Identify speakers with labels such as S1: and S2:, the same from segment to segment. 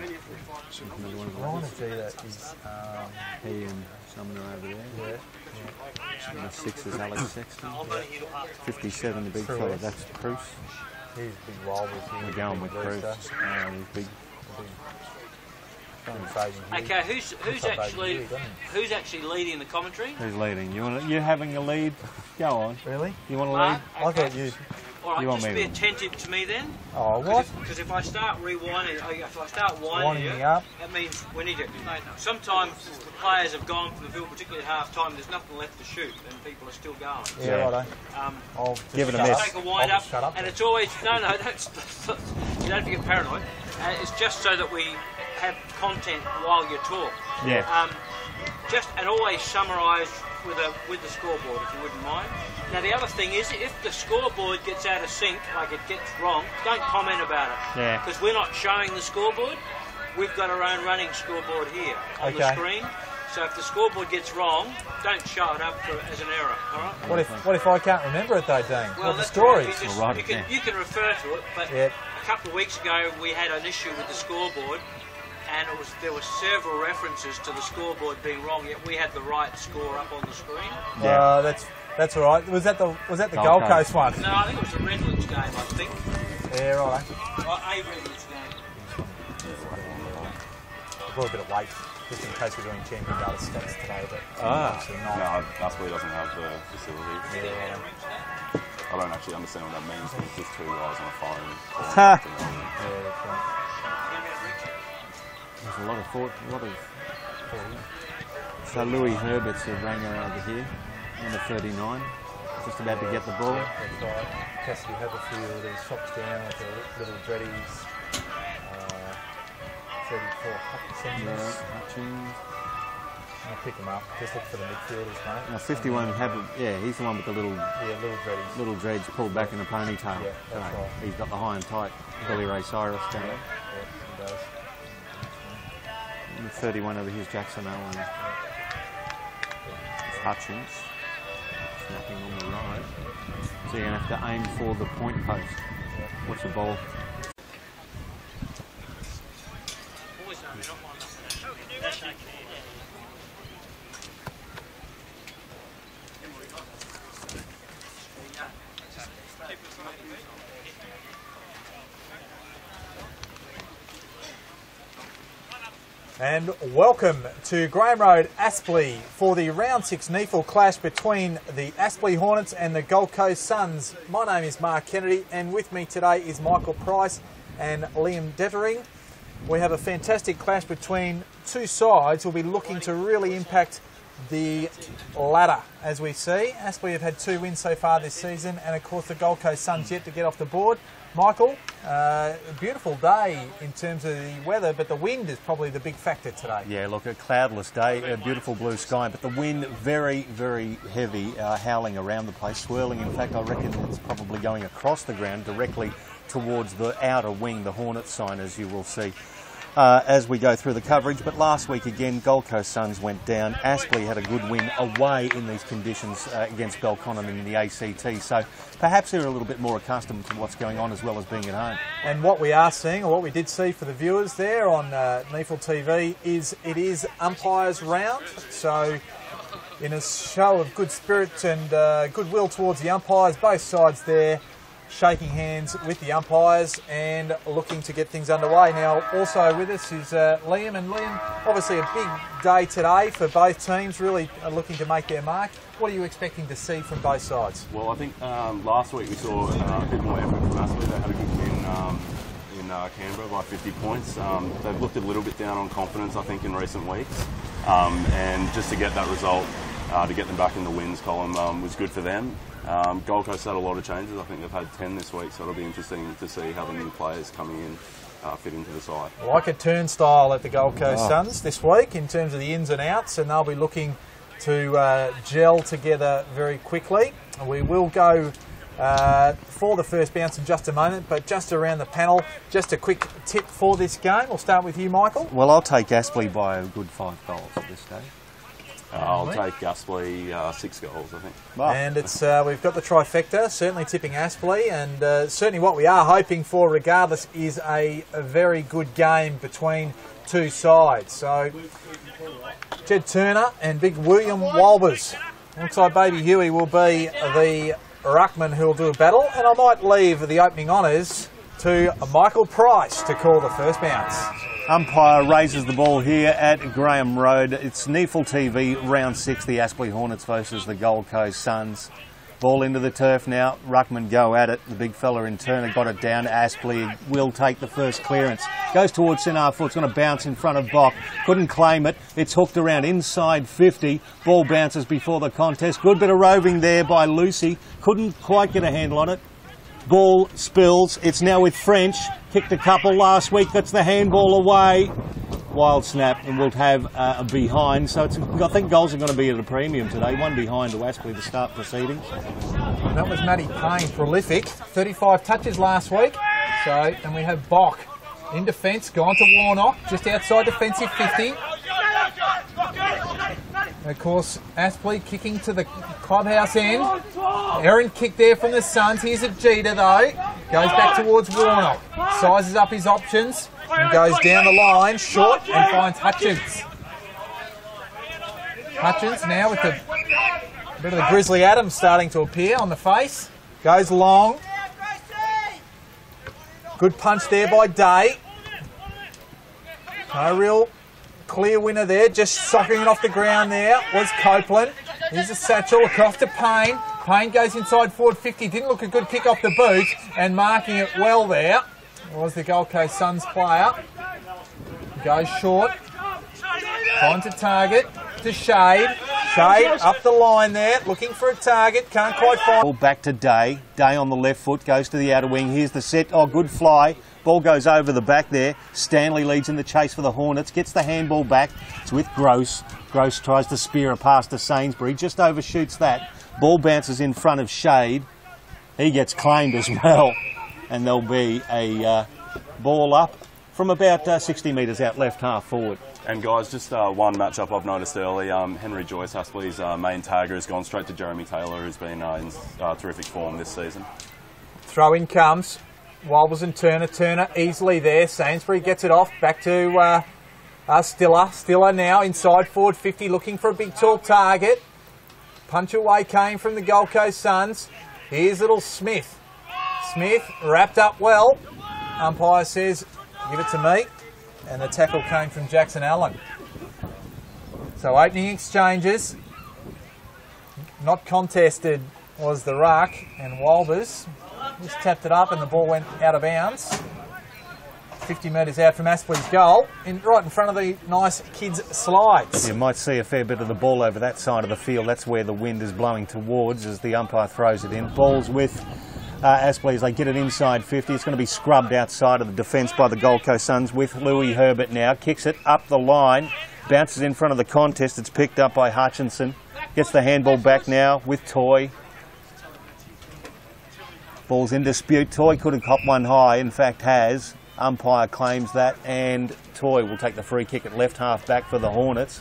S1: I want to see that is
S2: He and someone are over there.
S1: yeah.
S2: And the 6 is Alex Sexton. 57, the big fella, that's Cruz.
S1: He's big wild.
S2: We're going with Cruz. He's big.
S3: Okay, who's actually leading the commentary?
S2: Who's leading? You're having a lead? Go on.
S1: Really?
S2: You want to
S3: Mark?
S2: lead?
S1: I thought you.
S3: All right,
S2: You want
S3: just
S2: me
S3: be
S2: to-
S3: attentive to me then.
S1: Oh, what?
S3: Because if I start rewinding, if I start winding
S1: Winding
S3: you,
S1: me up.
S3: that means we need to. Sometimes the players have gone from the field, particularly at half time. There's nothing left to shoot, and people are still going.
S1: Yeah, righto.
S3: I'll
S1: just
S2: give it a
S1: shut
S2: miss.
S1: up.
S3: Take a wind
S1: I'll
S3: up,
S1: just shut up.
S3: and it's always no. You don't get paranoid. It's just so that we have content while you talk.
S2: Yeah.
S3: And always summarise with the scoreboard, if you wouldn't mind. Now the other thing is, if the scoreboard gets out of sync, like it gets wrong, don't comment about it.
S2: Yeah.
S3: Because we're not showing the scoreboard. We've got our own running scoreboard here on the screen. So if the scoreboard gets wrong, don't show it up as an error. All right.
S1: What if I can't remember it though, Dean?
S3: Well,
S1: what the
S3: that's
S1: story?
S3: right. You can refer to it, but
S1: Yep.
S3: a couple of weeks ago we had an issue with the scoreboard, and there were several references to the scoreboard being wrong. Yet we had the right score up on the screen.
S2: Yeah.
S1: That's all right. Was that the Gold Coast one?
S3: No, I think it was the Redlands game. I think.
S1: Yeah, right.
S3: A Redlands game.
S1: Brought a bit of weight just in case we're doing champion data stats today, but actually not.
S4: No, Aspley doesn't have the facility.
S1: Yeah.
S4: I don't actually understand what that means. It's just 2 guys on a phone.
S1: Yeah, that's right.
S2: There's a lot of So Louis Herbert's a ranger over here, number 39, just about to get the ball.
S1: That's right. Cassidy Haverfield, his socks down with the little dreadies. 34 Hutchins.
S2: Hutchins.
S1: I'll pick him up. Just look for the midfielders, mate.
S2: Now 51, he's the one with the little
S1: dreadies.
S2: Little dreads pulled back in a ponytail.
S1: Yeah, that's right.
S2: He's got the high and tight Billy Ray Cyrus down there.
S1: Yeah, he does.
S2: And the 31 over here is Jackson Owen. It's Hutchins. Snapping on the right. So you're going to have to aim for the point post. Watch the ball.
S1: And welcome to Graham Road, Aspley, for the Round 6 NEAFL clash between the Aspley Hornets and the Gold Coast Suns. My name is Mark Kennedy, and with me today is Michael Price and Liam Dettering. We have a fantastic clash between two sides who will be looking to really impact the ladder, as we see. Aspley have had 2 wins so far this season, and of course the Gold Coast Suns yet to get off the board. Michael, a beautiful day in terms of the weather, but the wind is probably the big factor today.
S2: Yeah, look, a cloudless day, a beautiful blue sky, but the wind very, very heavy, howling around the place, swirling. In fact, I reckon it's probably going across the ground directly towards the outer wing, the Hornet sign, as you will see as we go through the coverage. But last week again, Gold Coast Suns went down. Aspley had a good win away in these conditions against Belconnen in the ACT, so perhaps they're a little bit more accustomed to what's going on as well as being at home.
S1: And what we are seeing, or what we did see for the viewers there on NEAFL TV, is it is umpires round. So in a show of good spirit and goodwill towards the umpires, both sides there shaking hands with the umpires and looking to get things underway. Now, also with us is Liam. And Liam, obviously a big day today for both teams, really looking to make their mark. What are you expecting to see from both sides?
S4: Well, I think last week we saw a bit more effort from Aspley. They had a good win in Canberra by 50 points. They've looked a little bit down on confidence, I think, in recent weeks. And just to get that result, to get them back in the wins column was good for them. Gold Coast had a lot of changes. I think they've had 10 this week, so it'll be interesting to see how the new players coming in fit into the side.
S1: Like a turnstile at the Gold Coast Suns this week in terms of the ins and outs, and they'll be looking to gel together very quickly. We will go for the first bounce in just a moment, but just around the panel, just a quick tip for this game. We'll start with you, Michael.
S2: Well, I'll take Aspley by a good 5 goals at this stage.
S4: I'll take Aspley 6 goals, I think.
S2: Wow.
S1: And it's we've got the trifecta, certainly tipping Aspley, and certainly what we are hoping for, regardless, is a very good game between two sides. So, Jed Turner and big William Walbers. Looks like Baby Huey will be the ruckman who will do a battle, and I might leave the opening honours to Michael Price to call the first bounce.
S2: Umpire raises the ball here at Graham Road. It's NEAFL TV, round 6, the Aspley Hornets versus the Gold Coast Suns. Ball into the turf now. Ruckman go at it. The big fella in turn got it down. Aspley will take the first clearance. Goes towards centre foot. It's going to bounce in front of Bock. Couldn't claim it. It's hooked around inside 50. Ball bounces before the contest. Good bit of roving there by Lucy. Couldn't quite get a handle on it. Ball spills. It's now with French. Kicked a couple last week. That's the handball away. Wild snap, and we'll have a behind. So I think goals are going to be at a premium today. One behind to Aspley to start proceedings.
S1: That was Matty Payne, prolific. 35 touches last week. So, and we have Bock in defence, gone to Warnock, just outside defensive 50. And of course, Aspley kicking to the clubhouse end. Errant kick there from the Suns. Here's a Jeter though. Goes back towards Warnock. Sizes up his options and goes down the line, short, and finds Hutchins. Hutchins now with a bit of the Grizzly Adams starting to appear on the face. Goes long. Good punch there by Day. No real clear winner there, just socking it off the ground there was Copeland. Here's a satchel across to Payne. Payne goes inside forward 50. Didn't look a good kick off the boot, and marking it well there was the Gold Coast Suns player. Goes short. Finds a target to Shade. Shade up the line there, looking for a target. Can't quite find.
S2: Ball back to Day. Day on the left foot, goes to the outer wing. Here's the set. Oh, good fly. Ball goes over the back there. Stanley leads in the chase for the Hornets. Gets the handball back. It's with Gross. Gross tries to spear a pass to Sainsbury. Just overshoots that. Ball bounces in front of Shade. He gets claimed as well. And there'll be a ball up from about 60 metres out left half forward.
S4: And guys, just one matchup I've noticed early. Henry Joyce, Aspley's main tagger, has gone straight to Jeremy Taylor, who's been in terrific form this season.
S1: Throw in comes. Wobbles and Turner. Turner easily there. Sainsbury gets it off. Back to Stiller. Stiller now inside forward 50, looking for a big tall target. Punch away came from the Gold Coast Suns. Here's little Smith. Smith wrapped up well. Umpire says, give it to me. And the tackle came from Jackson Allen. So opening exchanges. Not contested was the ruck, and Walbers just tapped it up and the ball went out of bounds. 50 metres out from Aspley's goal, right in front of the nice kids' slides.
S2: You might see a fair bit of the ball over that side of the field. That's where the wind is blowing towards as the umpire throws it in. Ball's with Aspley as they get it inside 50. It's going to be scrubbed outside of the defence by the Gold Coast Suns with Louis Herbert now. Kicks it up the line, bounces in front of the contest. It's picked up by Hutchinson. Gets the handball back now with Toy. Ball's in dispute. Toy could have copped one high, in fact has. Umpire claims that, and Toy will take the free kick at left half back for the Hornets.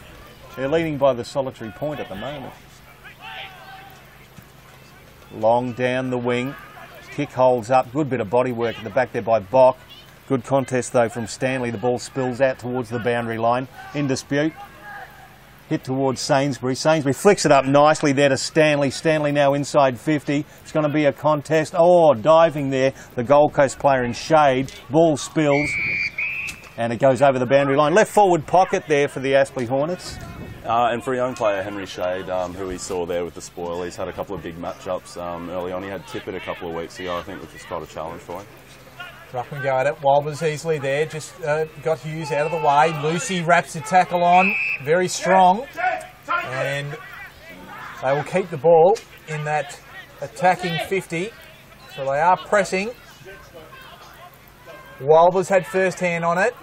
S2: They're leading by the solitary point at the moment. Long down the wing. Kick holds up. Good bit of body work at the back there by Bock. Good contest though from Stanley. The ball spills out towards the boundary line. In dispute. Hit towards Sainsbury. Sainsbury flicks it up nicely there to Stanley. Stanley now inside 50. It's going to be a contest. Oh, diving there. The Gold Coast player in Shade. Ball spills. And it goes over the boundary line. Left forward pocket there for the Aspley Hornets.
S4: And for a young player, Henry Shade, who we saw there with the spoil, he's had a couple of big matchups early on. He had Tippett a couple of weeks ago, I think, which was quite a challenge for him.
S1: Ruckman go at it. Walbers easily there. Just got Hughes out of the way. Lucy wraps the tackle on. Very strong. And they will keep the ball in that attacking 50. So they are pressing. Walbers had first hand on it.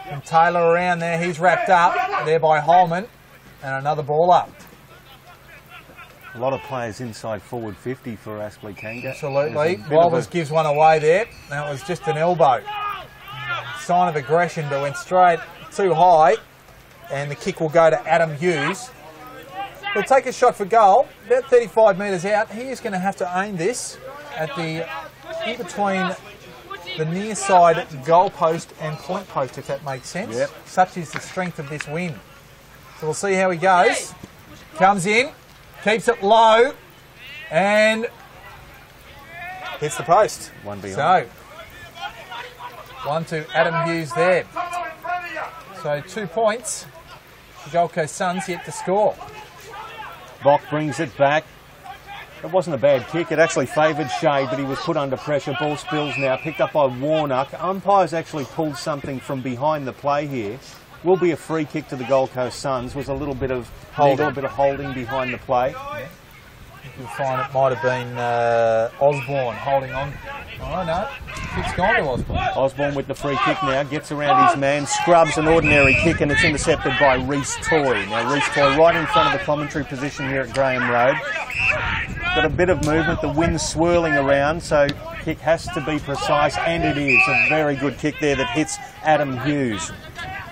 S1: And Taylor around there. He's wrapped up there by Holman. And another ball up.
S2: A lot of players inside forward 50 for Aspley Kanga.
S1: Absolutely. Walbers gives one away there. That was just an elbow. Sign of aggression, but went straight too high. and the kick will go to Adam Hughes. He'll take a shot for goal, about 35 metres out. He is going to have to aim this at the in between the near side goal post and point post, if that makes sense.
S2: Yep.
S1: Such is the strength of this wind. So we'll see how he goes. Comes in, keeps it low, and hits the post.
S2: One behind.
S1: So, 1 to Adam Hughes there. So 2 points. The Gold Coast Suns yet to score.
S2: Bock brings it back. It wasn't a bad kick. It actually favoured Shea, but he was put under pressure. Ball spills now, picked up by Warnock. Umpires actually pulled something from behind the play here. Will be a free kick to the Gold Coast Suns. Was a little bit of holding behind the play.
S1: You'll find it might have been Osborne holding on. Oh no, kick's gone to Osborne.
S2: Osborne with the free kick now, gets around his man, scrubs an ordinary kick, and it's intercepted by Reece Toy. Now Reece Toy right in front of the commentary position here at Graham Road. Got a bit of movement, the wind's swirling around, so kick has to be precise, and it is. A very good kick there that hits Adam Hughes.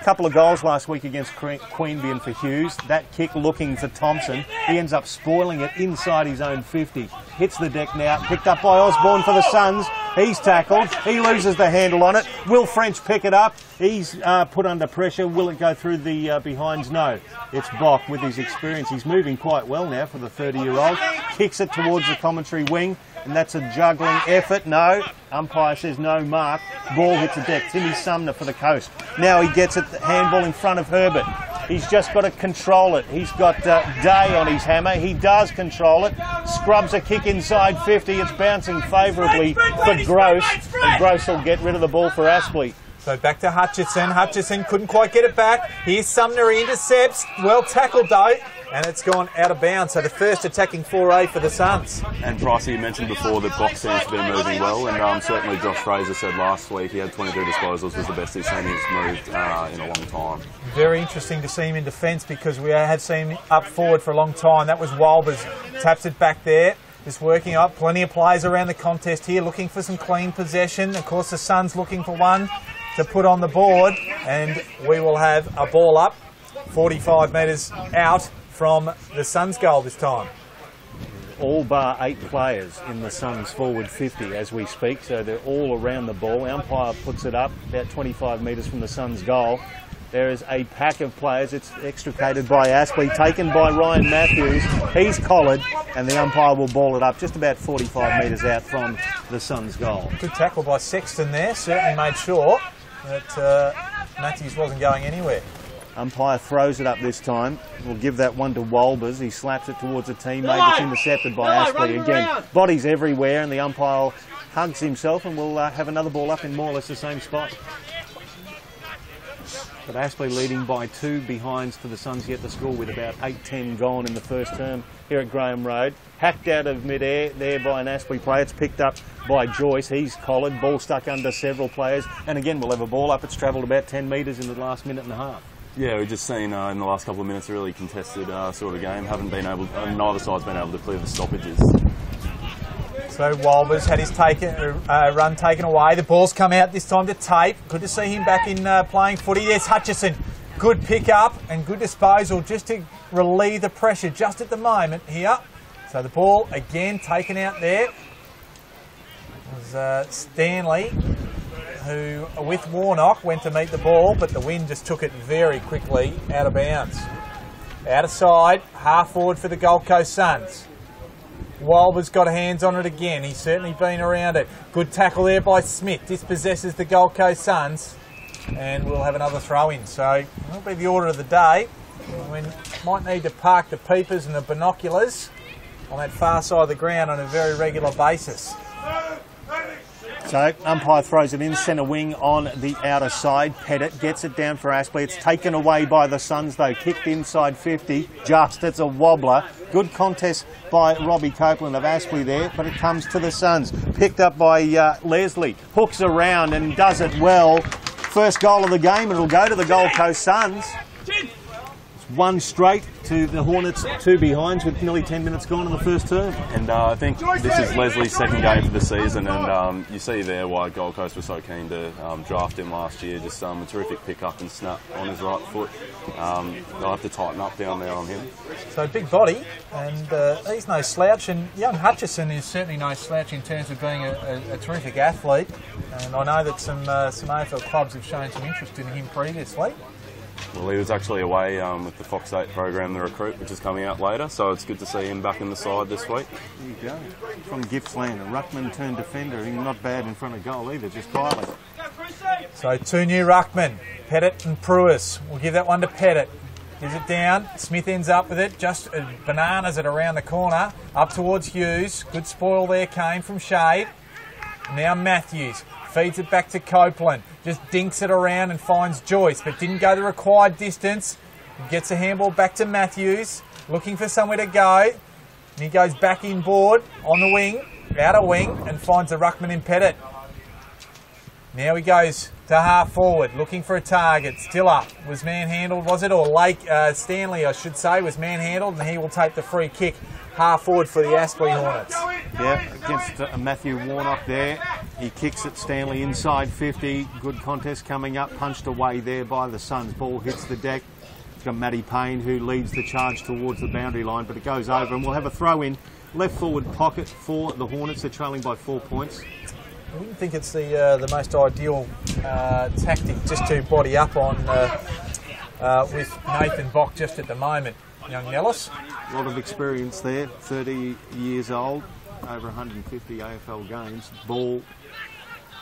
S2: Couple of goals last week against Queanbeyan for Hughes. That kick looking for Thompson. He ends up spoiling it inside his own 50. Hits the deck now. Picked up by Osborne for the Suns. He's tackled. He loses the handle on it. Will French pick it up? He's put under pressure. Will it go through the behinds? No. It's Bock with his experience. He's moving quite well now for the 30-year-old. Kicks it towards the commentary wing. And that's a juggling effort. No. Umpire says no mark. Ball hits the deck. Timmy Sumner for the Coast. Now he gets it, handball in front of Herbert. He's just got to control it. He's got Day on his hammer. He does control it. Scrubs a kick inside 50. It's bouncing favourably for Gross. And Gross will get rid of the ball for Aspley.
S1: So back to Hutchison. Hutchison couldn't quite get it back. Here's Sumner. He intercepts. Well tackled though. And it's gone out of bounds. So the first attacking foray for the Suns.
S4: And Pricey, you mentioned before that Bock seems to be moving well, and certainly Josh Fraser said last week he had 22 disposals, was the best he's seen he's moved in a long time.
S1: Very interesting to see him in defence, because we had seen him up forward for a long time. That was Walbers. Taps it back there. Just working up. Plenty of players around the contest here looking for some clean possession. Of course, the Suns looking for one to put on the board. And we will have a ball up 45 metres out from the Suns' goal this time.
S2: All bar 8 players in the Suns' forward 50 as we speak, so they're all around the ball. Umpire puts it up about 25 metres from the Suns' goal. There is a pack of players. It's extricated by Aspley, taken by Ryan Matthews. He's collared, and the umpire will ball it up just about 45 metres out from the Suns' goal.
S1: Good tackle by Sexton there. Certainly made sure that Matthews wasn't going anywhere.
S2: Umpire throws it up this time. We'll give that one to Walbers. He slaps it towards a teammate. It's intercepted by Aspley again. Bodies everywhere, and the umpire hugs himself, and we'll have another ball up in more or less the same spot. But Aspley leading by 2 behinds for the Suns yet to score, with about 8-10 gone in the first term here at Graham Road. Hacked out of mid-air there by an Aspley player. It's picked up by Joyce. He's collared. Ball stuck under several players. And again, we'll have a ball up. It's travelled about 10 metres in the last minute and a half.
S4: Yeah, we've just seen in the last couple of minutes a really contested sort of game. Haven't been able, neither side's been able to clear the stoppages.
S1: So Walbers had his run taken away. The ball's come out this time to Tape. Good to see him back in playing footy. There's Hutchison. Good pick up and good disposal just to relieve the pressure just at the moment here. So the ball again taken out there. It was Stanley, who with Warnock went to meet the ball, but the wind just took it very quickly out of bounds. Out of side, half forward for the Gold Coast Suns. Walber's got hands on it again. He's certainly been around it. Good tackle there by Smith. Dispossesses the Gold Coast Suns, and we'll have another throw in. So that'll be the order of the day. We might need to park the peepers and the binoculars on that far side of the ground on a very regular basis.
S2: So umpire throws it in centre wing on the outer side. Pettit gets it down for Aspley. It's taken away by the Suns though. Kicked inside 50. Just, it's a wobbler. Good contest by Robbie Copeland of Aspley there, but it comes to the Suns. Picked up by Leslie. Hooks around and does it well. First goal of the game, and it'll go to the Gold Coast Suns. It's 1 straight to the Hornets, 2 behinds with nearly 10 minutes gone in the first term.
S4: And I think this is Leslie's second game for the season, and you see there why Gold Coast was so keen to draft him last year. Just a terrific pick-up and snap on his right foot. They'll have to tighten up down there on him.
S1: So big body, and he's no slouch, and young Hutchison is certainly no slouch in terms of being a terrific athlete. And I know that some AFL clubs have shown some interest in him previously.
S4: Well, he was actually away with the Fox 8 program, The Recruit, which is coming out later, so it's good to see him back in the side this week.
S2: There you go. From Gippsland, a ruckman turned defender. He's not bad in front of goal either, just quietly.
S1: So 2 new ruckmen, Pettit and Pruis. We'll give that one to Pettit. Gives it down. Smith ends up with it. Just bananas it around the corner. Up towards Hughes. Good spoil there came from Shade. Now Matthews. Feeds it back to Copeland. Just dinks it around and finds Joyce, but didn't go the required distance. Gets a handball back to Matthews. Looking for somewhere to go. And he goes back inboard on the wing, outer wing, and finds a ruckman in Pettit. Now he goes to half forward, looking for a target. Still up. Was manhandled, was it? Or Stanley, I should say, was manhandled, and he will take the free kick half forward for the Aspley Hornets.
S2: Yeah, against Matthew Warnock there. He kicks it, Stanley inside 50. Good contest coming up, punched away there by the Suns. Ball hits the deck. It's got Matty Payne who leads the charge towards the boundary line, but it goes over, and we'll have a throw in. Left forward pocket for the Hornets. They're trailing by 4 points.
S1: I wouldn't think it's the most ideal tactic just to body up on with Nathan Bock just at the moment. Young Nellis.
S2: A lot of experience there, 30 years old, over 150 AFL games. Ball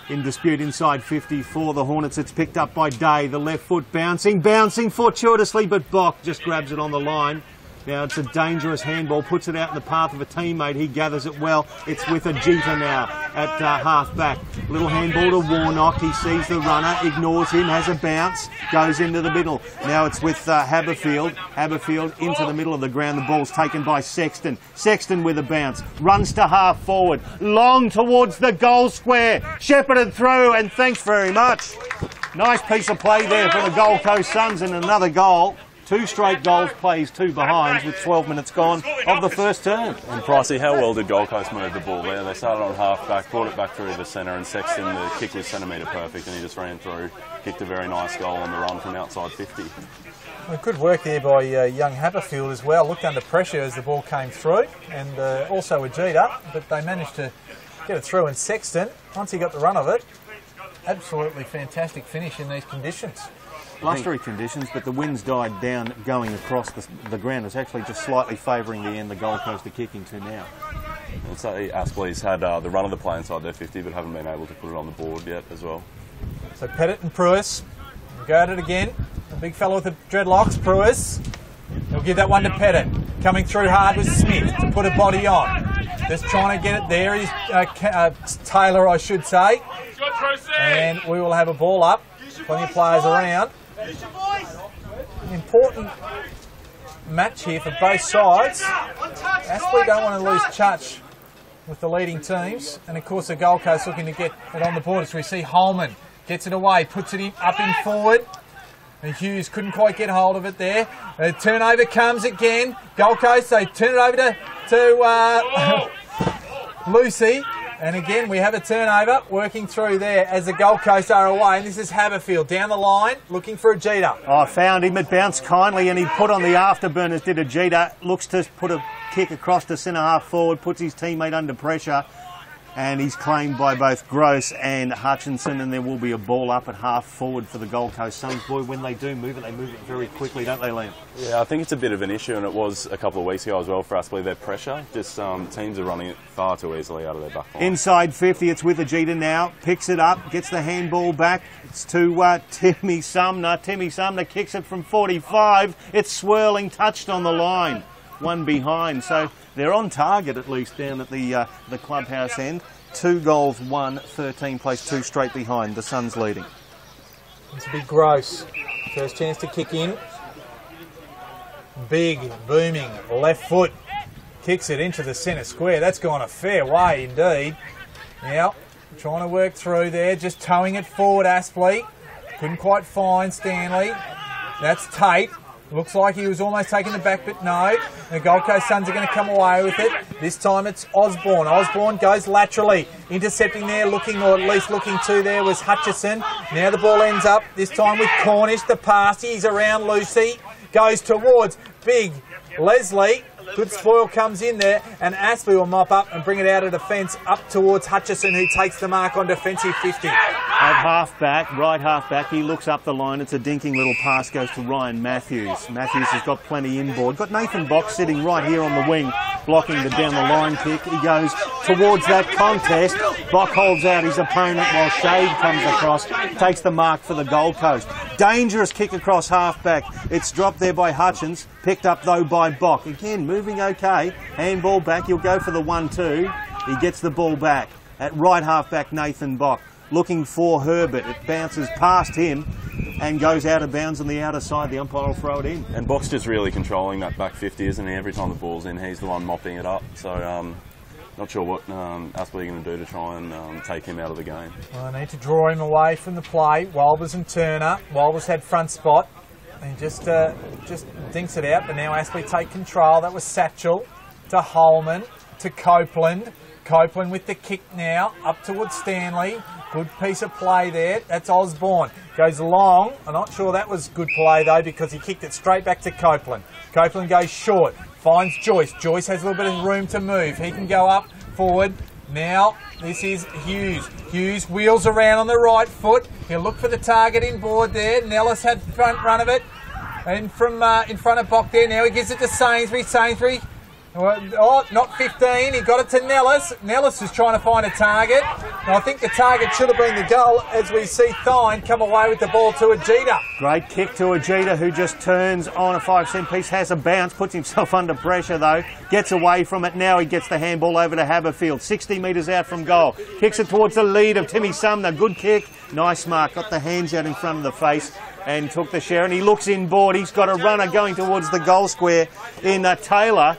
S2: in dispute inside 50 for the Hornets. It's picked up by Day, the left foot bouncing fortuitously, but Bock just grabs it on the line. Now it's a dangerous handball, puts it out in the path of a teammate. He gathers it well. It's with Ajita now at half back. Little handball to Warnock. He sees the runner, ignores him, has a bounce, goes into the middle. Now it's with Haberfield. Haberfield into the middle of the ground. The ball's taken by Sexton. Sexton with a bounce. Runs to half forward. Long towards the goal square. Shepherded through, and thanks very much. Nice piece of play there for the Gold Coast Suns, and another goal. 2 straight goals, plays 2 behinds with 12 minutes gone of the first term.
S4: And Pricey, how well did Gold Coast move the ball there? They started on half-back, brought it back through the centre, and Sexton, the kick was centimetre perfect, and he just ran through, kicked a very nice goal on the run from outside 50.
S1: Well, good work there by young Haberfield as well. Looked under pressure as the ball came through, and also Ajita, but they managed to get it through. And Sexton, once he got the run of it, absolutely fantastic finish in these conditions.
S2: Blustery conditions, but the winds died down going across the ground. It's actually just slightly favouring the end the Gold Coast are kicking to now.
S4: And so Aspley's had the run of the play inside their 50, but haven't been able to put it on the board yet as well.
S1: So Pettit and Pruis go at it again. The big fellow with the dreadlocks, Pruis. He'll give that one to Pettit. Coming through hard with Smith to put a body on. Just trying to get it there. He's Taylor, I should say. And we will have a ball up. Plenty of players around. An important match here for both sides. Aspley don't want to lose touch with the leading teams, and of course the Gold Coast looking to get it on the board. So we see Holman gets it away, puts it in, up in forward, and Hughes couldn't quite get hold of it there. The turnover comes again. Gold Coast, they turn it over to Lucy. And again, we have a turnover working through there as the Gold Coast are away. And this is Haberfield down the line looking for Ajita.
S2: Oh, found him. It bounced kindly and he put on the afterburners, did Ajita. Looks to put a kick across to centre half forward, puts his teammate under pressure. And he's claimed by both Gross and Hutchinson, and there will be a ball up at half forward for the Gold Coast Suns. Boy, when they do move it, they move it very quickly, don't they, Liam?
S4: Yeah, I think it's a bit of an issue, and it was a couple of weeks ago as well for Aspley. Their pressure, just teams are running it far too easily out of their back line.
S2: Inside 50, it's with Ajita now, picks it up, gets the handball back. It's to Timmy Sumner. Timmy Sumner kicks it from 45. It's swirling, touched on the line. One behind, so they're on target at least down at the clubhouse end. 2 goals, 1, 13 plays 2 straight behind. The Suns leading.
S1: It's a big Gross. First chance to kick in. Big, booming left foot. Kicks it into the centre square. That's gone a fair way indeed. Now, trying to work through there, just towing it forward, Aspley. Couldn't quite find Stanley. That's Tate. Looks like he was almost taking the back, but no. The Gold Coast Suns are going to come away with it. This time it's Osborne. Osborne goes laterally. Intercepting there, looking, or at least looking to there, was Hutchison. Now the ball ends up, this time with Cornish. The pass, he's around Lucy. Goes towards big Leslie. Good spoil comes in there, and Aspley will mop up and bring it out of defence up towards Hutchison, who takes the mark on defensive 50.
S2: At half-back, right half-back, he looks up the line. It's a dinking little pass, goes to Ryan Matthews. Matthews has got plenty inboard. Got Nathan Box sitting right here on the wing, blocking the down-the-line kick. He goes towards that contest. Bock holds out his opponent while Shade comes across, takes the mark for the Gold Coast. Dangerous kick across half-back. It's dropped there by Hutchins, picked up though by Bock. Again, moving okay. Handball back, he'll go for the 1-2. He gets the ball back. At right half-back, Nathan Bock, looking for Herbert. It bounces past him and goes out of bounds on the outer side. The umpire will throw it in.
S4: And Bock's just really controlling that back 50, isn't he? Every time the ball's in, he's the one mopping it up. So, not sure what Aspley are going to do to try and take him out of the game.
S1: Well, I need to draw him away from the play. Walbers and Turner. Walbers had front spot. He just dinks it out, but now Aspley take control. That was Satchel to Holman to Copeland. Copeland with the kick now, up towards Stanley. Good piece of play there. That's Osborne. Goes long. I'm not sure that was good play, though, because he kicked it straight back to Copeland. Copeland goes short. Finds Joyce. Joyce has a little bit of room to move. He can go up, forward. Now, this is Hughes. Hughes wheels around on the right foot. He'll look for the target inboard there. Nellis had front run of it. And from in front of Bock there. Now he gives it to Sainsbury. Sainsbury. Oh, not 15. He got it to Nellis. Nellis is trying to find a target. And I think the target should have been the goal, as we see Thine come away with the ball to Ajita.
S2: Great kick to Ajita, who just turns on a 5-cent piece, has a bounce, puts himself under pressure though, gets away from it. Now he gets the handball over to Haberfield, 60 metres out from goal. Kicks it towards the lead of Timmy Sumner. Good kick. Nice mark. Got the hands out in front of the face and took the share. And he looks inboard. He's got a runner going towards the goal square in Taylor.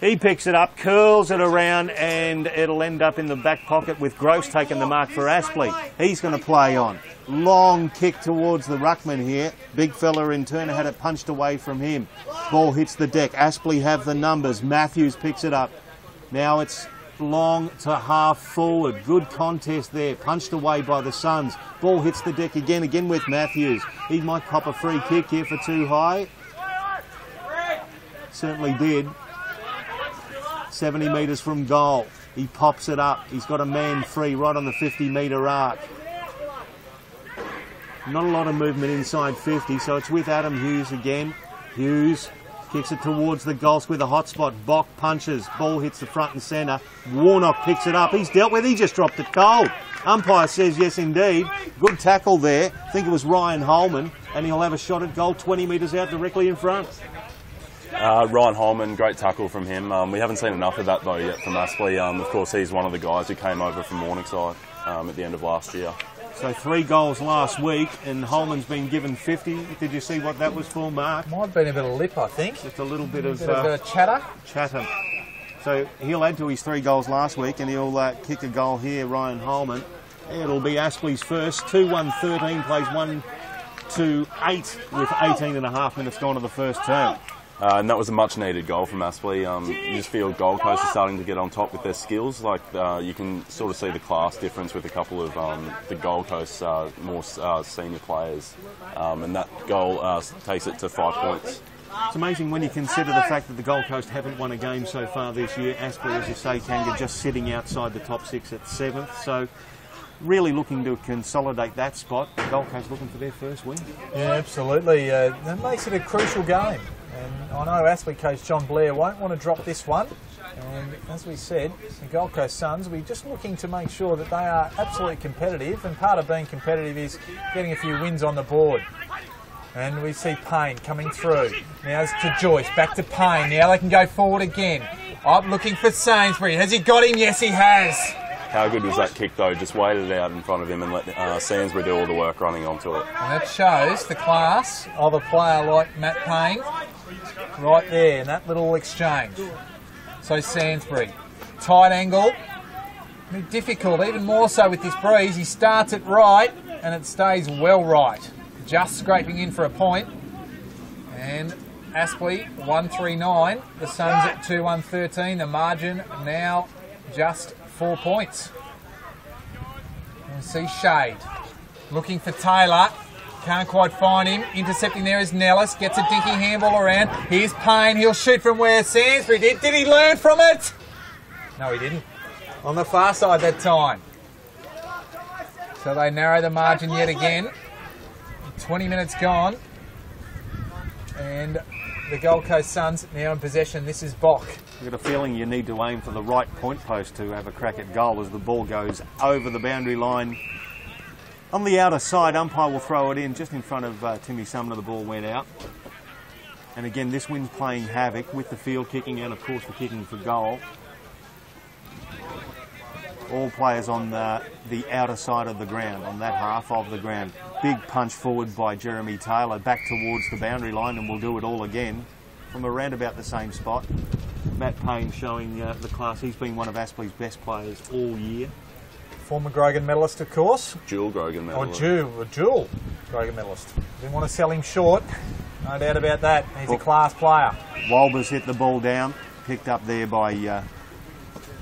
S2: He picks it up, curls it around, and it'll end up in the back pocket with Gross taking the mark for Aspley. He's going to play on. Long kick towards the ruckman here. Big fella in Turner had it punched away from him. Ball hits the deck. Aspley have the numbers. Matthews picks it up. Now it's long to half forward. Good contest there. Punched away by the Suns. Ball hits the deck again with Matthews. He might cop a free kick here for too high. Certainly did. 70 metres from goal. He pops it up. He's got a man free right on the 50-metre arc. Not a lot of movement inside 50, so it's with Adam Hughes again. Hughes kicks it towards the goal square, the hot spot. Bock punches. Ball hits the front and centre. Warnock picks it up. He's dealt with. He just dropped it cold. Umpire says yes, indeed. Good tackle there. I think it was Ryan Holman, and he'll have a shot at goal 20 metres out directly in front.
S4: Ryan Holman, great tackle from him. We haven't seen enough of that though yet from Aspley. Of course, he's one of the guys who came over from Morningside at the end of last year.
S2: So 3 goals last week, and Holman's been given 50. Did you see what that was for, Mark?
S1: Might have been a bit of lip, I think.
S2: Just a little bit of
S1: chatter.
S2: Chatter. So he'll add to his 3 goals last week, and he'll kick a goal here, Ryan Holman. It'll be Aspley's first. 2-1-13 plays 1-2-8 with 18 and a half minutes gone to the first term.
S4: And that was a much-needed goal from Aspley. You just feel Gold Coast is starting to get on top with their skills. Like you can sort of see the class difference with a couple of the Gold Coast more senior players, and that goal takes it to 5 points.
S2: It's amazing when you consider the fact that the Gold Coast haven't won a game so far this year. Aspley, as you say, Kanga, just sitting outside the top 6 at 7th. So really looking to consolidate that spot. The Gold Coast looking for their first win.
S1: Yeah, absolutely. That makes it a crucial game. And I know Aspley coach John Blair won't want to drop this one. And as we said, the Gold Coast Suns will be just looking to make sure that they are absolutely competitive. And part of being competitive is getting a few wins on the board. And we see Payne coming through. Now it's to Joyce, back to Payne. Now they can go forward again. Up looking for Sainsbury. Has he got him? Yes, he has.
S4: How good was that kick, though? Just waited out in front of him and let Sainsbury do all the work running onto it.
S1: And that shows the class of a player like Matt Payne right there in that little exchange. So Sainsbury, tight angle, difficult, even more so with this breeze. He starts it right and it stays well right. Just scraping in for a point. And Aspley 139, the Suns at 2-1-13. The margin now just 4 points. And see Shade looking for Taylor. Can't quite find him. Intercepting there is Nellis. Gets a dinky handball around. Here's Payne. He'll shoot from where Sansbury did. Did he learn from it? No, he didn't. On the far side that time. So they narrow the margin yet again. 20 minutes gone. And the Gold Coast Suns now in possession. This is Bock.
S2: I've got a feeling you need to aim for the right point post to have a crack at goal as the ball goes over the boundary line. On the outer side, umpire will throw it in just in front of Timmy Sumner. The ball went out. And again, this wind's playing havoc with the field kicking and, of course, the kicking for goal. All players on the outer side of the ground, on that half of the ground. Big punch forward by Jeremy Taylor back towards the boundary line, and we'll do it all again from around about the same spot. Matt Payne showing the class. He's been one of Aspley's best players all year.
S1: Former Grogan medalist, of course.
S4: Dual Grogan medalist.
S1: Or dual Grogan medalist. Didn't want to sell him short. No doubt about that. He's a class player.
S2: Walbers hit the ball down. Picked up there by...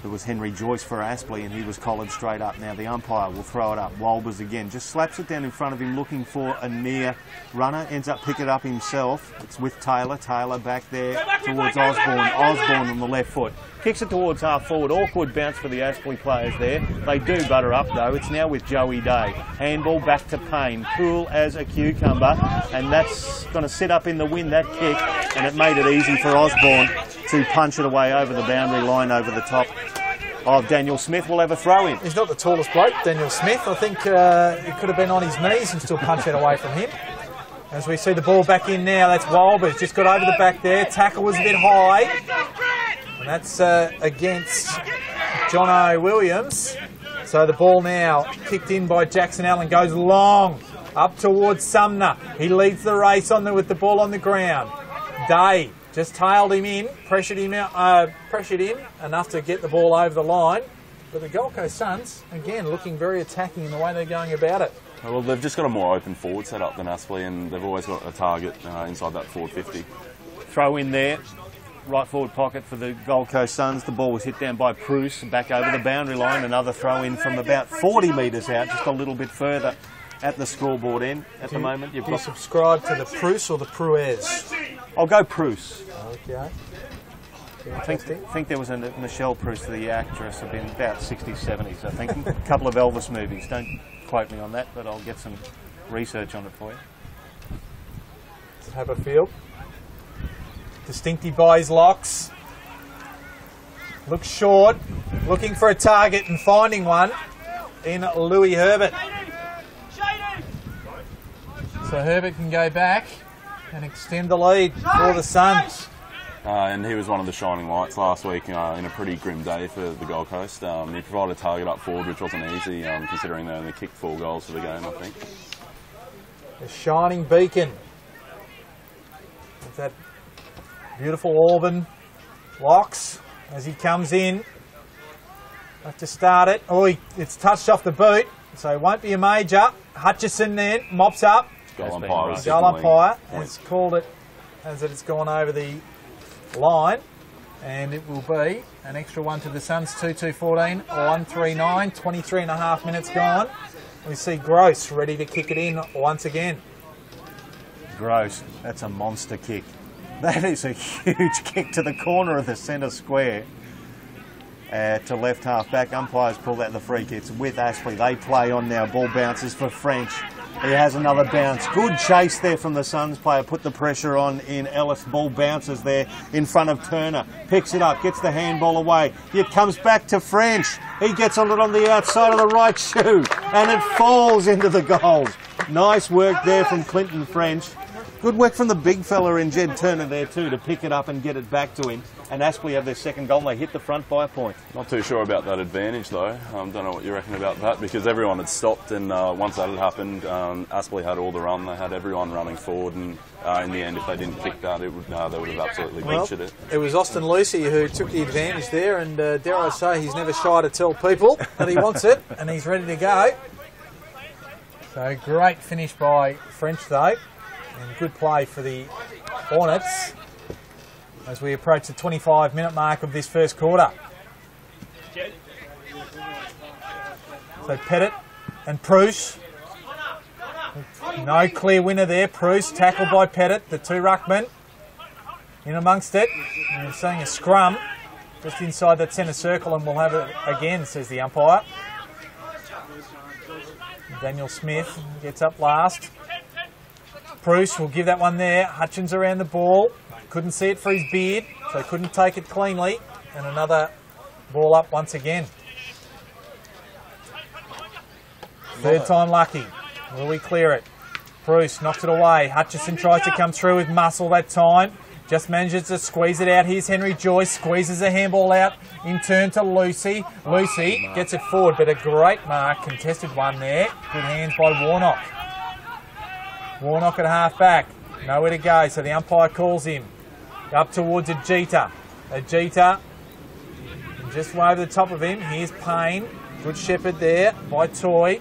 S2: There was Henry Joyce for Aspley, and he was collared straight up. Now the umpire will throw it up. Walbers again just slaps it down in front of him, looking for a near runner. Ends up picking it up himself. It's with Taylor. Taylor back there towards Osborne. Osborne on the left foot. Kicks it towards half forward. Awkward bounce for the Aspley players there. They do butter up though. It's now with Joey Day. Handball back to Payne. Cool as a cucumber. And that's going to sit up in the wind, that kick. And it made it easy for Osborne to punch it away over the boundary line, over the top of Daniel Smith. Will have a throw in.
S1: He's not the tallest bloke, Daniel Smith. I think he could have been on his knees and still punch it away from him. As we see the ball back in now, that's Walbers. Just got over the back there. Tackle was a bit high. And that's against Jono Williams. So the ball now kicked in by Jackson Allen. Goes long up towards Sumner. He leads the race on with the ball on the ground. Day just tailed him in, pressured him out, pressured in enough to get the ball over the line. But the Gold Coast Suns, again, looking very attacking in the way they're going about it.
S4: Well, they've just got a more open forward setup than Aspley, and they've always got a target inside that forward 50.
S2: Throw in there. Right forward pocket for the Gold Coast Suns. The ball was hit down by Bruce, back over the boundary line. Another throw in from about 40 metres out, just a little bit further at the scoreboard end at the moment.
S1: Do you subscribe to the Pruce or the Pruez?
S2: I'll go Bruce.
S1: Okay.
S2: I think there was a Michelle Bruce, the actress, have been about 60s, 70s, I think. A couple of Elvis movies. Don't quote me on that, but I'll get some research on it for you.
S1: Does it have a feel? Distinctly by his locks. Looks short. Looking for a target and finding one in Louis Herbert. So Herbert can go back and extend the lead for the Suns.
S4: And he was one of the shining lights last week in a pretty grim day for the Gold Coast. He provided a target up forward, which wasn't easy, considering they only kicked 4 goals for the game, I think.
S1: The shining beacon. With that beautiful Auburn locks as he comes in. Have to start it. Oh, it's touched off the boot, so it won't be a major. Hutchison then mops up.
S4: Goal umpire.
S1: Goal umpire has called it as it's gone over the line, and it will be an extra one to the Suns. 2-2-14, 1-3-9, 23 and a half minutes gone. We see Gross ready to kick it in once again.
S2: Gross, that's a monster kick. That is a huge kick to the corner of the centre square. To left half back. Umpires pull out the free kicks with Aspley. They play on now. Ball bounces for French. He has another bounce. Good chase there from the Suns player. Put the pressure on in Ellis. Ball bounces there in front of Turner. Picks it up. Gets the handball away. It comes back to French. He gets on it on the outside of the right shoe. And it falls into the goals. Nice work there from Clinton French. Good work from the big fella in Jed Turner there too to pick it up and get it back to him. And Aspley have their second goal. They hit the front by a point.
S4: Not too sure about that advantage though. Don't know what you reckon about that, because everyone had stopped, and once that had happened, Aspley had all the run. They had everyone running forward, and in the end, if they didn't kick that, they would have absolutely benched it.
S1: It was Austin Lucy who took the advantage there, and dare I say, he's never shy to tell people that he wants it, and he's ready to go. So great finish by French though. And good play for the Hornets as we approach the 25-minute mark of this first quarter. So Pettit and Pruce. No clear winner there. Pruce tackled by Pettit, the two ruckmen in amongst it. And we're seeing a scrum just inside that centre circle, and we'll have it again, says the umpire. Daniel Smith gets up last. Pruce will give that one there. Hutchins around the ball. Couldn't see it for his beard, so couldn't take it cleanly. And another ball up once again. Third time lucky. Will we clear it? Bruce knocks it away. Hutchison tries to come through with muscle that time. Just manages to squeeze it out. Here's Henry Joyce. Squeezes a handball out in turn to Lucy. Lucy gets it forward, but a great mark. Contested one there. Good hands by Warnock. Warnock at half back. Nowhere to go, so the umpire calls him. Up towards Ajita. Ajita just way over the top of him. Here's Payne. Good shepherd there by Toy.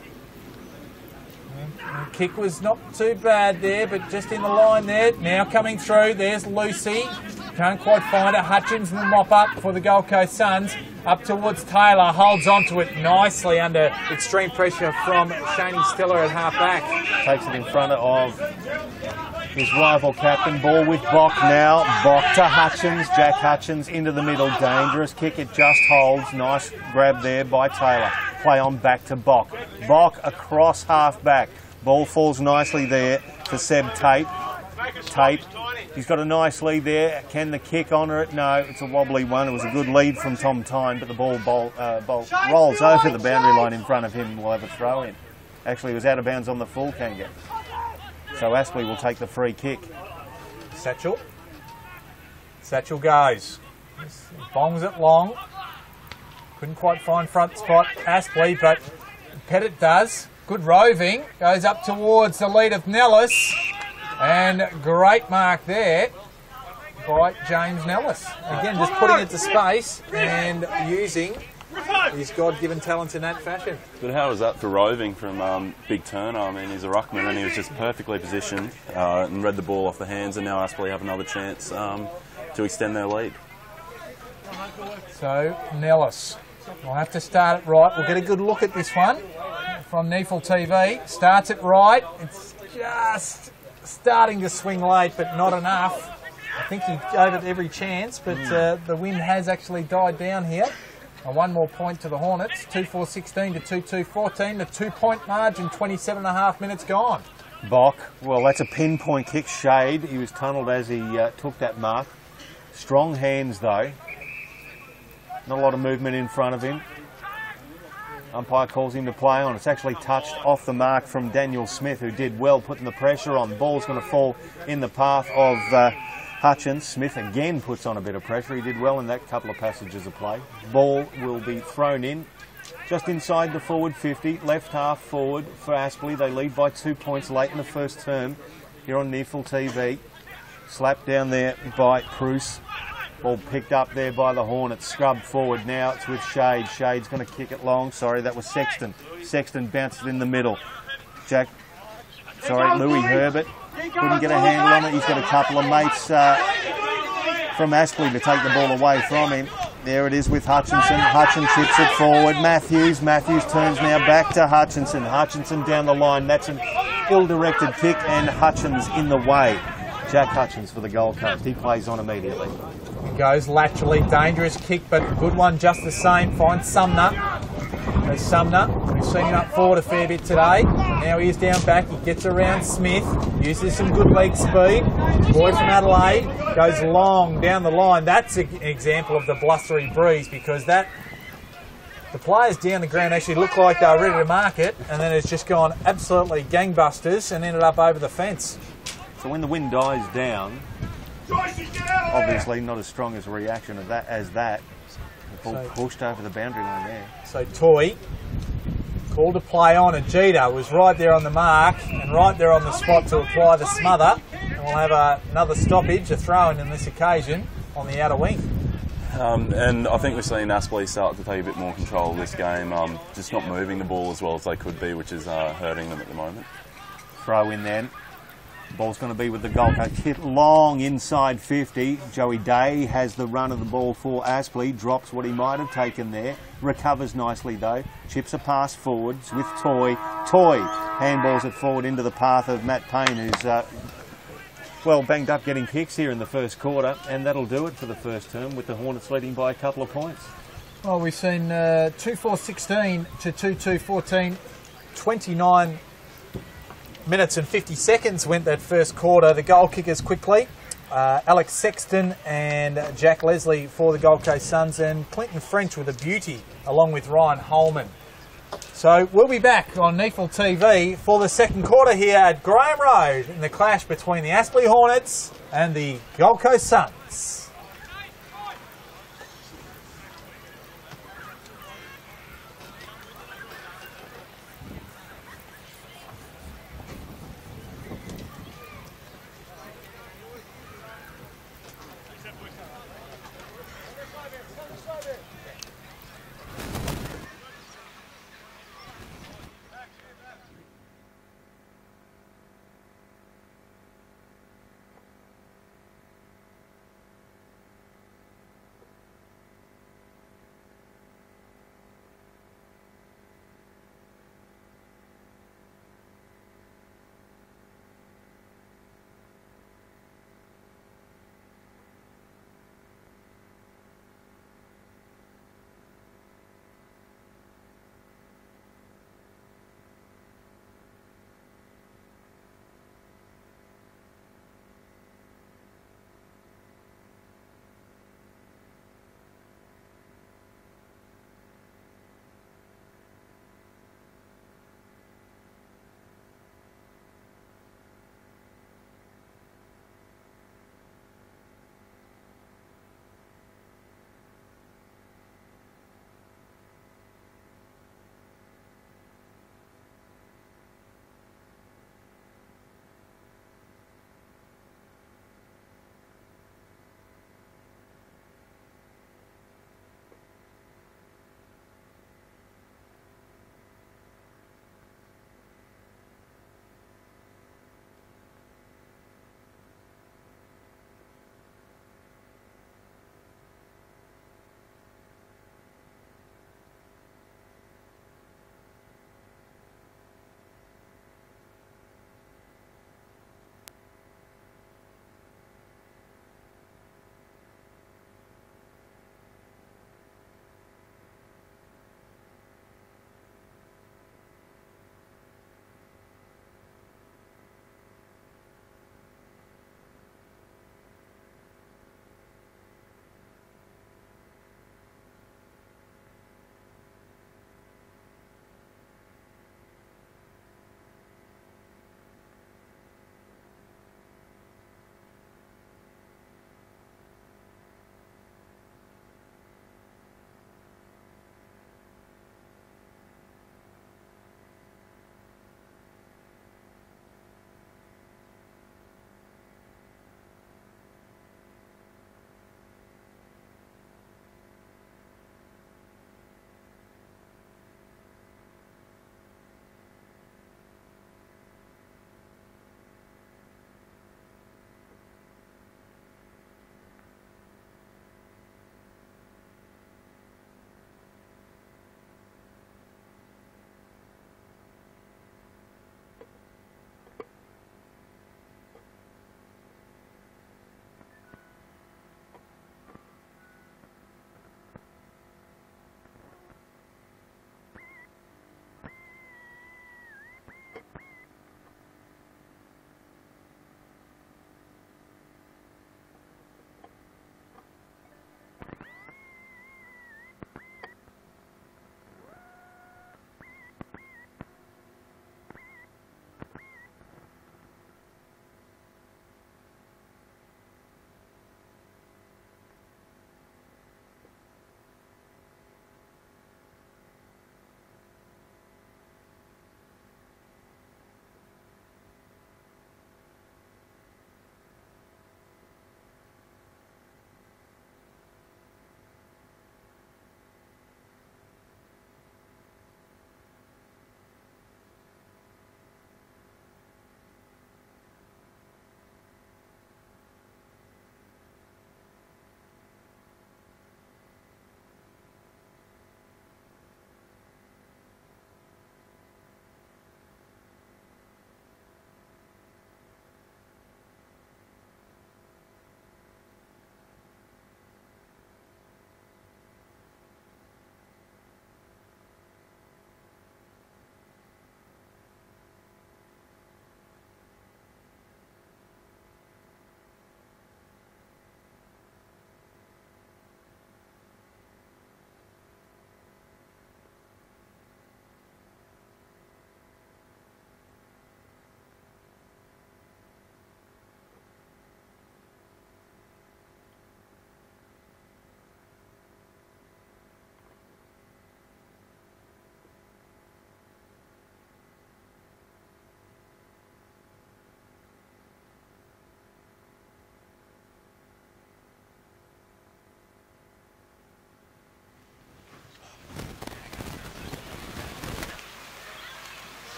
S1: The kick was not too bad there, but just in the line there. Now coming through, there's Lucy. Can't quite find it. Hutchins will mop up for the Gold Coast Suns. Up towards Taylor, holds onto it nicely under extreme pressure from Shaney Stiller at half back.
S2: Takes it in front of his rival captain. Ball with Bock now. Bock to Hutchins. Jack Hutchins into the middle. Dangerous kick. It just holds. Nice grab there by Taylor. Play on back to Bock. Bock across half back. Ball falls nicely there for Seb Tate. Tate, he's got a nice lead there. Can the kick honour it? No, it's a wobbly one. It was a good lead from Tom Tyne, but the ball rolls over the boundary line in front of him and will have a throw in. Actually, it was out of bounds on the full Kanga. So Aspley will take the free kick.
S1: Satchel. Satchel goes. Bongs it long. Couldn't quite find front spot Aspley, but Pettit does. Good roving. Goes up towards the lead of Nellis. And great mark there by James Nellis. Again, just putting it to space and using his God-given talent in that fashion.
S4: But how was that for roving from Big Turner? I mean, he's a ruckman and he was just perfectly positioned and read the ball off the hands, and now Aspley have another chance to extend their lead.
S1: So, Nellis. We'll have to start it right. We'll get a good look at this one from NEAFL TV. Starts it right. It's just starting to swing late, but not enough. I think he gave it every chance, but the wind has actually died down here. And one more point to the Hornets, 2-4-16 to 2-2-14. The 2-point margin, 27.5 minutes gone.
S2: Bock, well, that's a pinpoint kick. Shade, he was tunnelled as he took that mark. Strong hands, though. Not a lot of movement in front of him. Umpire calls him to play on. It's actually touched off the mark from Daniel Smith, who did well putting the pressure on. Ball's going to fall in the path of Hutchins. Smith again puts on a bit of pressure. He did well in that couple of passages of play. Ball will be thrown in just inside the forward 50. Left half forward for Aspley. They lead by 2 points late in the first term here on NEAFL TV. Slapped down there by Pruce. Ball picked up there by the Hornets. Scrubbed forward now. It's with Shade. Shade's going to kick it long. Sorry, that was Sexton. Sexton bounces in the middle. Louis Herbert couldn't get a handle on it. He's got a couple of mates from Aspley to take the ball away from him. There it is with Hutchinson. Hutchinson chips it forward. Matthews turns now back to Hutchinson. Hutchinson down the line. That's an ill-directed kick, and Hutchins in the way. Jack Hutchins for the Gold Coast. He plays on immediately.
S1: He goes laterally, dangerous kick, but a good one just the same. Finds Sumner. There's Sumner. We've seen him up forward a fair bit today. Now he is down back. He gets around Smith. Uses some good leg speed. Boy from Adelaide goes long down the line. That's an example of the blustery breeze, because the players down the ground actually look like they were ready to mark it, and then it's just gone absolutely gangbusters and ended up over the fence.
S2: So when the wind dies down, obviously not as strong as a reaction as that. The ball pushed over the boundary line there. So
S1: Toy called to play on. Ajita was right there on the mark and right there on the spot to apply the smother. And we'll have another stoppage, a throw-in on this occasion, on the outer wing.
S4: And I think we've seen Aspley start to take a bit more control of this game, just not moving the ball as well as they could be, which is hurting them at the moment.
S2: Throw in then. Ball's going to be with the Gold Coast. Hit long inside 50. Joey Day has the run of the ball for Aspley. Drops what he might have taken there. Recovers nicely though. Chips a pass forwards with Toy. Toy handballs it forward into the path of Matt Payne, who's well banged up getting kicks here in the first quarter. And that'll do it for the first term, with the Hornets leading by a couple of points.
S1: Well, we've seen 2-4-16 to 2-2-14. 29 minutes and 50 seconds went that first quarter. The goal kickers quickly. Alex Sexton and Jack Leslie for the Gold Coast Suns, and Clinton French with a beauty, along with Ryan Holman. So we'll be back on NEAFL TV for the second quarter here at Graham Road in the clash between the Aspley Hornets and the Gold Coast Suns.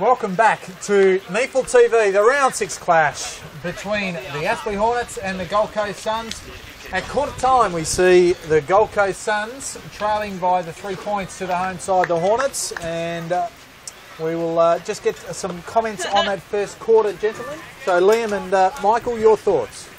S1: Welcome back to NEAFL TV, the round 6 clash between the Aspley Hornets and the Gold Coast Suns. At quarter time we see the Gold Coast Suns trailing by the 3 points to the home side, the Hornets, and we will just get some comments on that first quarter, gentlemen. So Liam and Michael, your thoughts?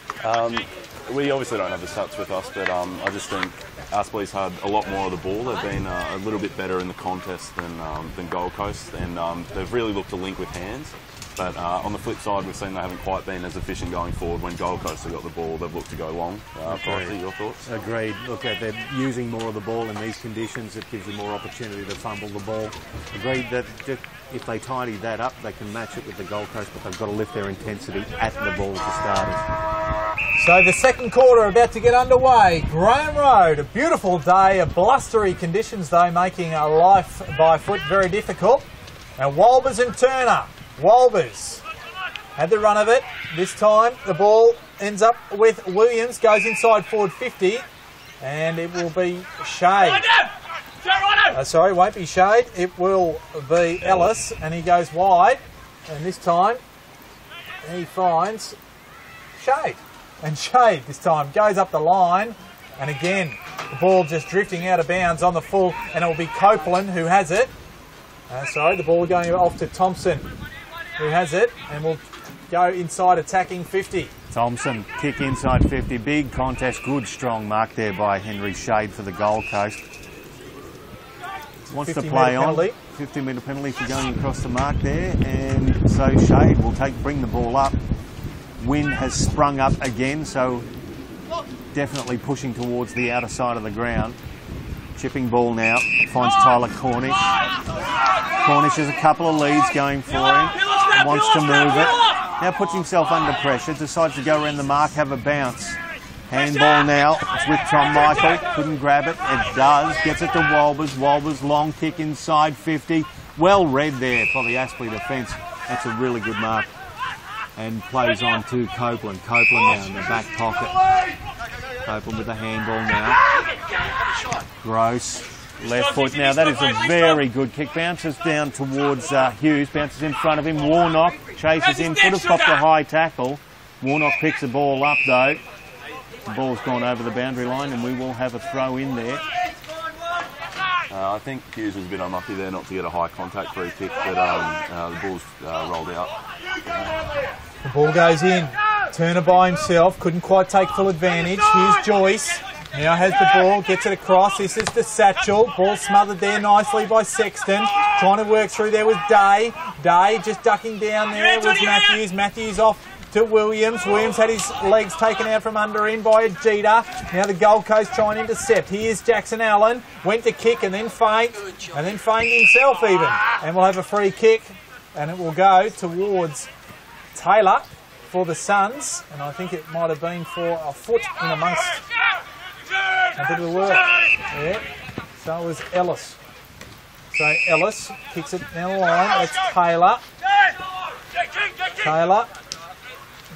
S4: We obviously don't have the stats with us, but I just think Aspley's had a lot more of the ball. They've been a little bit better in the contest than Gold Coast, and they've really looked to link with hands. But on the flip side, we've seen they haven't quite been as efficient going forward. When Gold Coast have got the ball, they've looked to go long. Pricey, your thoughts?
S2: Agreed. Look, they're using more of the ball in these conditions. It gives you more opportunity to fumble the ball. Agreed that if they tidy that up, they can match it with the Gold Coast, but they've got to lift their intensity at the ball for starters.
S1: So the second quarter about to get underway. Graham Road, a beautiful day, blustery conditions though, making a life by foot very difficult. Now Walbers and Turner. Walbers had the run of it. This time the ball ends up with Williams, goes inside forward 50, and it will be Shade. Sorry, it won't be Shade. It will be Ellis, and he goes wide, and this time he finds Shade. And Shade this time goes up the line, and again the ball just drifting out of bounds on the full, and it will be Copeland who has it. Sorry, the ball going off to Thompson, who has it, and will go inside attacking 50.
S2: Thompson, kick inside 50. Big contest, good strong mark there by Henry Shade for the Gold Coast. Wants to play on. 50-metre penalty for going across the mark there, and so Shade will bring the ball up. Wind has sprung up again, so definitely pushing towards the outer side of the ground. Chipping ball now, finds Tyler Cornish. Cornish has a couple of leads going for him, wants to move it. Now puts himself under pressure, decides to go around the mark, have a bounce. Handball now, it's with Tom Michael, couldn't grab it, it does, gets it to Walbers. Walbers long kick inside 50. Well read there by the Aspley defence, that's a really good mark. And plays on to Copeland. Copeland now in the back pocket. Copeland with the handball now. Gross. Left foot. Now that is a very good kick. Bounces down towards Hughes. Bounces in front of him. Warnock chases him. Could have stopped a high tackle. Warnock picks the ball up though. The ball's gone over the boundary line and we will have a throw in there.
S4: I think Hughes was a bit unlucky there not to get a high contact free kick, but the ball's rolled out.
S1: The ball goes in. Turner by himself, couldn't quite take full advantage. Here's Joyce. Now has the ball, gets it across. This is the Satchel. Ball smothered there nicely by Sexton. Trying to work through there with Day. Day just ducking down there with Matthews. Matthews off to Williams. Williams had his legs taken out from under him by Ajita. Now the Gold Coast trying to intercept. Here's Jackson Allen. Went to kick and then feint. And then feigned himself even. And we'll have a free kick. And it will go towards Taylor for the Suns, and I think it might have been for a foot in amongst a bit of the work. Yeah. So it was Ellis. So Ellis kicks it down the line. That's Taylor. Taylor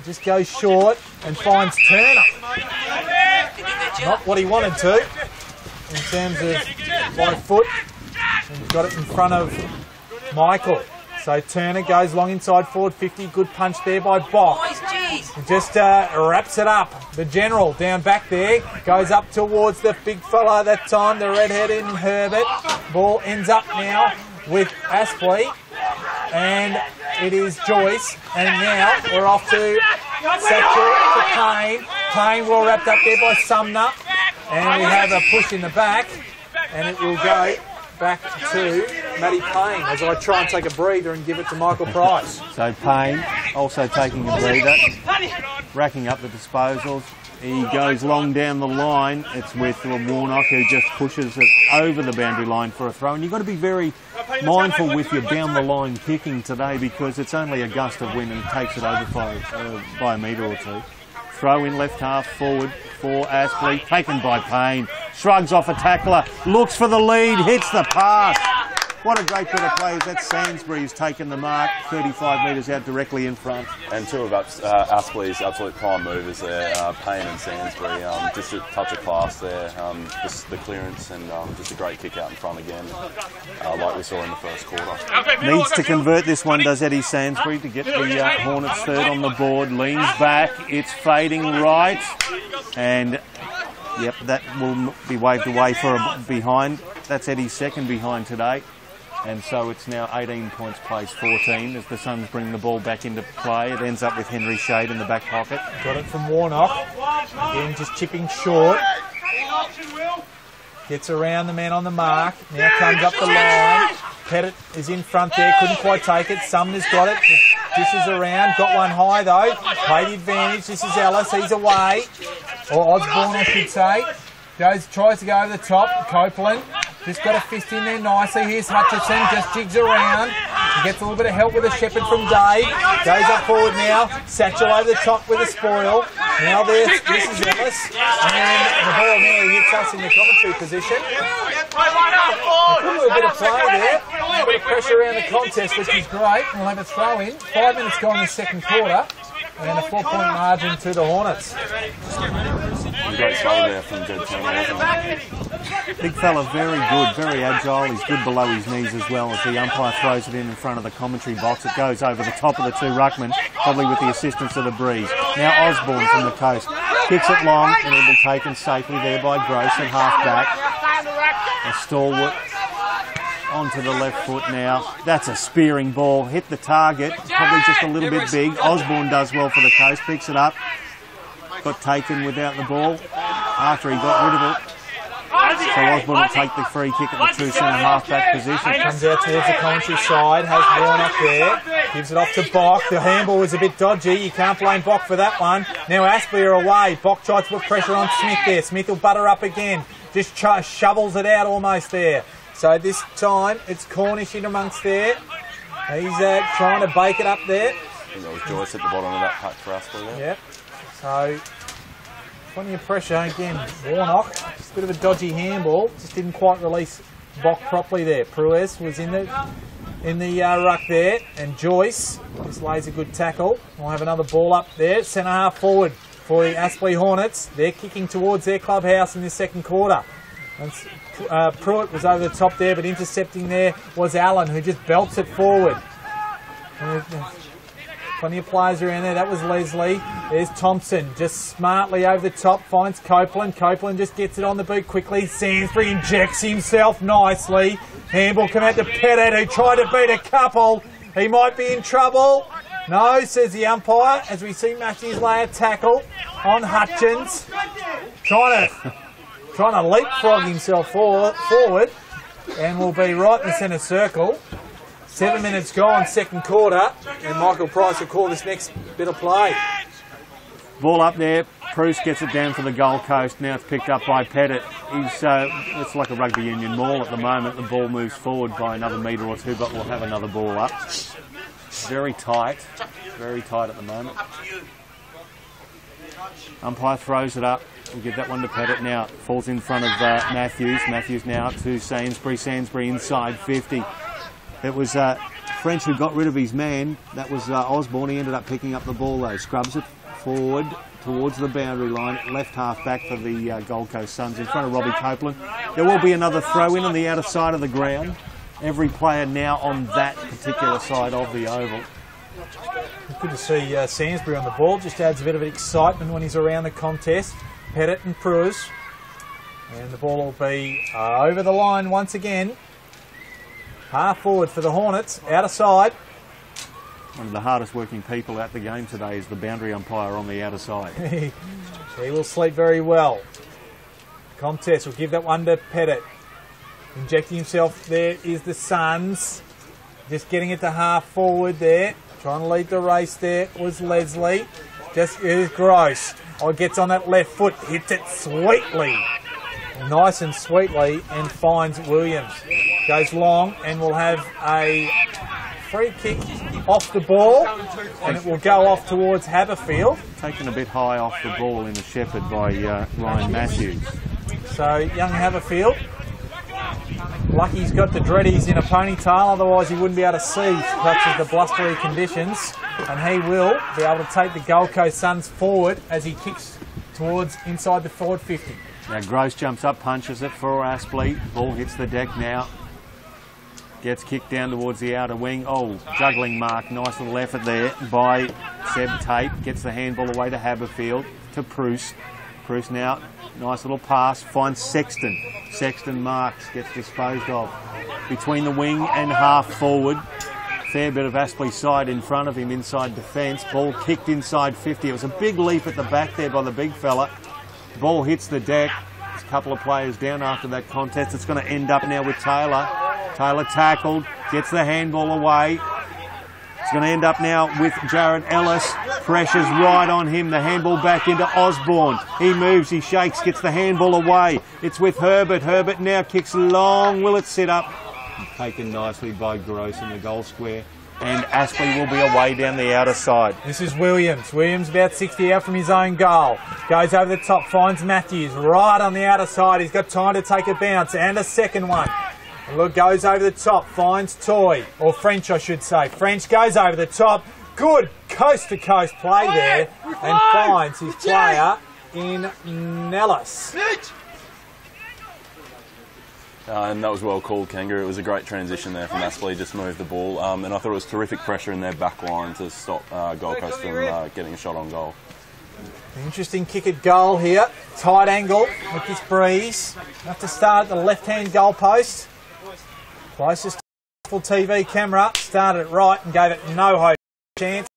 S1: just goes short and finds Turner. Not what he wanted to in terms of by foot. And got it in front of Michael. So Turner goes long inside forward 50. Good punch there by Bock. Just wraps it up. The general down back there. Goes up towards the big fella that time. The redheaded Herbert. Ball ends up now with Aspley. And it is Joyce. And now we're off to Satchel to Payne. Payne well wrapped up there by Sumner. And we have a push in the back. And it will go back to Matty Payne as I try and take a breather and give it to Michael Price.
S2: So Payne also taking a breather, racking up the disposals. He goes long down the line. It's with Warnock who just pushes it over the boundary line for a throw. And you've got to be very mindful with your down the line kicking today because it's only a gust of wind and it takes it over by a metre or two. Throw in left half forward for Aspley, taken by Payne. Shrugs off a tackler, looks for the lead, hits the pass. What a great bit of play. That Sainsbury has taken the mark 35 metres out directly in front.
S4: And two of Aspley's absolute prime movers there, Payne and Sainsbury. Just a touch of class there. Just the clearance and just a great kick out in front again, like we saw in the first quarter.
S2: Needs to convert this one, does Eddie Sainsbury, to get the Hornets third on the board. Leans back, it's fading right, and yep, that will be waved away for a behind. That's Eddie's second behind today. And so it's now 18 points plays 14 as the Suns bring the ball back into play. It ends up with Henry Shade in the back pocket.
S1: Got it from Warnock. Again, just chipping short. Gets around the man on the mark. Now comes up the line. Pettit is in front there. Couldn't quite take it. Sumner's got it. Dishes around. Got one high though. Played the advantage. This is Ellis. He's away. Or Osborne, I should say. Tries to go over the top. Copeland. Just got a fist in there nicely. Here's Hutchison, just jigs around. He gets a little bit of help with a shepherd from Dave. Goes up forward now. Satchel over the top with a spoil. Now this is Ellis. And the ball nearly hits us in the commentary position. A little bit of play there. A little bit of pressure around the contest, which is great. We'll have a throw in. 5 minutes gone in the second quarter. And a 4-point margin to the Hornets.
S4: Great throw there from Jed Turner.
S2: Big fella, very good, very agile. He's good below his knees as well. As the umpire throws it in front of the commentary box, it goes over the top of the two ruckmen, probably with the assistance of the breeze. Now Osborne from the coast. Kicks it long, and it'll be taken safely there by Gross and half back. A stalwart onto the left foot now. That's a spearing ball. Hit the target. Probably just a little bit big. Osborne does well for the coast. Picks it up. Got taken without the ball after he got rid of it. So Osborne will take the free kick at the true centre half-back position.
S1: Comes out towards the commentary side, has Warnock there, gives it off to Bock. The handball was a bit dodgy, you can't blame Bock for that one. Now Aspley are away, Bock tries to put pressure on Smith there, Smith will butter up again, just shovels it out almost there. So this time it's Cornish in amongst there, he's trying to bake it up there.
S4: I think that was Joyce at the bottom of that patch for Aspley there.
S1: Yep, so plenty of pressure again. Warnock, just a bit of a dodgy handball, just didn't quite release Bock properly there. Pruez was in the ruck there, and Joyce just lays a good tackle. We'll have another ball up there, centre half forward for the Aspley Hornets. They're kicking towards their clubhouse in the second quarter. Pruitt was over the top there, but intercepting there was Allen, who just belts it forward. Plenty of players around there. That was Leslie. There's Thompson, just smartly over the top, finds Copeland. Copeland just gets it on the boot quickly. Sainsbury injects himself nicely. Handball come out to Pettit, who tried to beat a couple. He might be in trouble. No, says the umpire, as we see Matthews lay a tackle on Hutchins. Trying to leapfrog himself forward, and will be right in the centre circle. 7 minutes gone, second quarter, and Michael Price will call this next bit of play.
S2: Ball up there, Bruce gets it down for the Gold Coast. Now it's picked up by Pettit. It's like a rugby union maul at the moment. The ball moves forward by another metre or two, but we'll have another ball up. Very tight at the moment. Umpire throws it up. We'll give that one to Pettit now. Falls in front of Matthews. Matthews now to Sainsbury. Sainsbury inside 50. It was French who got rid of his man. That was Osborne. He ended up picking up the ball though. Scrubs it forward towards the boundary line. Left half back for the Gold Coast Suns in front of Robbie Copeland. There will be another throw in on the outer side of the ground. Every player now on that particular side of the oval.
S1: Good to see Sainsbury on the ball. Just adds a bit of excitement when he's around the contest. Pettit and Pruis. And the ball will be over the line once again. Half forward for the Hornets, outer side.
S2: One of the hardest working people at the game today is the boundary umpire on the outer side.
S1: He will sleep very well. Contest will give that one to Pettit. Injecting himself there is the Suns. Just getting it to half forward there. Trying to lead the race there was Leslie. Just is Gross. Gets on that left foot, hits it sweetly. Nice and sweetly, and finds Williams. Goes long, and we'll have a free kick off the ball, and it will go off towards Haberfield.
S2: Taken a bit high off the ball in the shepherd by Ryan Matthews.
S1: So young Haberfield Lucky he's got the dreadies in a ponytail, otherwise he wouldn't be able to see such as the blustery conditions. And he will be able to take the Gold Coast Suns forward as he kicks towards inside the forward 50.
S2: Now Gross jumps up, punches it for Aspley. Ball hits the deck now. Gets kicked down towards the outer wing. Oh, juggling mark. Nice little effort there by Seb Tate. Gets the handball away to Haberfield, to Proust. Proust now, nice little pass. Finds Sexton. Sexton marks, gets disposed of. Between the wing and half forward. Fair bit of Aspley side in front of him inside defence. Ball kicked inside 50. It was a big leap at the back there by the big fella. Ball hits the deck. There's a couple of players down after that contest. It's going to end up now with Taylor. Taylor tackled, gets the handball away. It's going to end up now with Jared Ellis. Pressure's right on him. The handball back into Osborne. He moves, he shakes, gets the handball away. It's with Herbert. Herbert now kicks long. Will it sit up? Taken nicely by Gross in the goal square. And Aspley will be away down the outer side.
S1: This is Williams. Williams about 60 out from his own goal. Goes over the top, finds Matthews right on the outer side. He's got time to take a bounce and a second one. Look, goes over the top, finds Toy, or French I should say. French goes over the top. Good coast-to-coast play there and finds his player in Nellis.
S4: And that was well called, Kangaroo. It was a great transition there from Aspley, just moved the ball. And I thought it was terrific pressure in their back line to stop Gold Coast from getting a shot on goal.
S1: Interesting kick at goal here. Tight angle with this breeze. Have to start at the left-hand goal post. Closest to the TV camera. Started it right and gave it no hope chance.